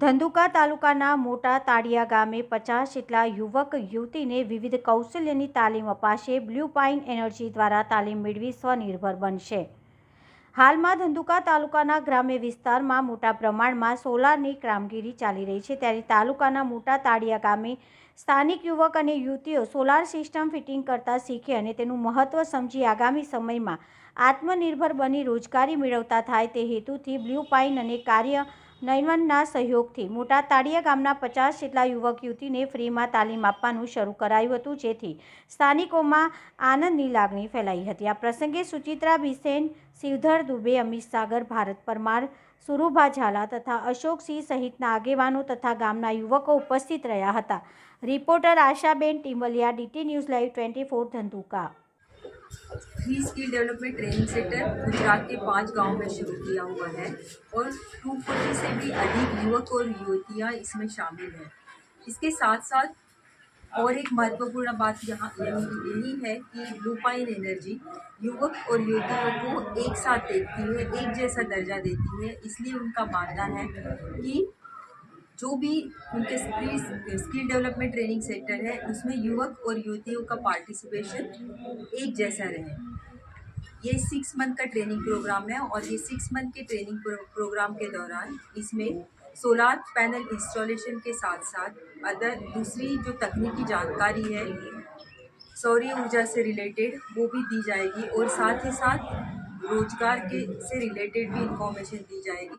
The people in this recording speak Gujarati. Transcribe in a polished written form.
ધંધુકા તાલુકાના મોટા તાડિયા ગામે 50 જેટલા યુવક યુવતીને વિવિધ કૌશલ્યની તાલીમ અપાશે। બ્લુ પાઇન એનર્જી દ્વારા તાલીમ મેળવી સ્વનિર્ભર બનશે। હાલમાં ધંધુકા તાલુકાના ગ્રામ્ય વિસ્તારમાં મોટા પ્રમાણમાં સોલારની કામગીરી ચાલી રહી છે, ત્યારે તાલુકાના મોટા તાડિયા ગામે સ્થાનિક યુવક અને યુવતીઓ સોલાર સિસ્ટમ ફિટિંગ કરતા શીખે અને તેનું મહત્વ સમજી આગામી સમયમાં આત્મનિર્ભર બની રોજગારી મેળવતા થાય તે હેતુથી બ્લુ પાઇન અને કાર્ય નયનના સહયોગથી મોટા તાડિયા ગામના 50 જેટલા યુવક યુવતીને ફ્રીમાં તાલીમ આપવાનું શરૂ કરાયું હતું, જેથી સ્થાનિકોમાં આનંદની લાગણી ફેલાઈ હતી। આ પ્રસંગે સુચિત્રા બિસેન, શિવધર દુબે, અમિત સાગર, ભારત પરમાર, સુરુભા ઝાલા તથા અશોકસિંહ સહિતના આગેવાનો તથા ગામના યુવકો ઉપસ્થિત રહ્યા હતા। Reporter Ashaben Timaliya, DT news live 24 Dhandhuka. Free skill development training centre Gujarat के 5 गांव में शुरू किया हुआ है और 240 से भी अधिक युवक और युवतियां इसमें शामिल हैं। इसके साथ साथ और एक महत्वपूर्ण बात यहाँ यही है कि ब्लू पाइन एनर्जी युवक और युवतियों को एक साथ देखती है, एक जैसा दर्जा देती है। इसलिए उनका मानना है कि जो भी उनके स्किल डेवलपमेंट ट्रेनिंग सेंटर है उसमें युवक और युवतियों का पार्टिसिपेशन एक जैसा रहे। ये 6 मंथ का ट्रेनिंग प्रोग्राम है और ये 6 मंथ के ट्रेनिंग प्रोग्राम के दौरान इसमें सोलार पैनल इंस्टॉलेशन के साथ साथ अदर दूसरी जो तकनीकी जानकारी है सौर ऊर्जा से रिलेटेड वो भी दी जाएगी और साथ ही साथ रोजगार के से रिलेटेड भी इंफॉर्मेशन दी जाएगी।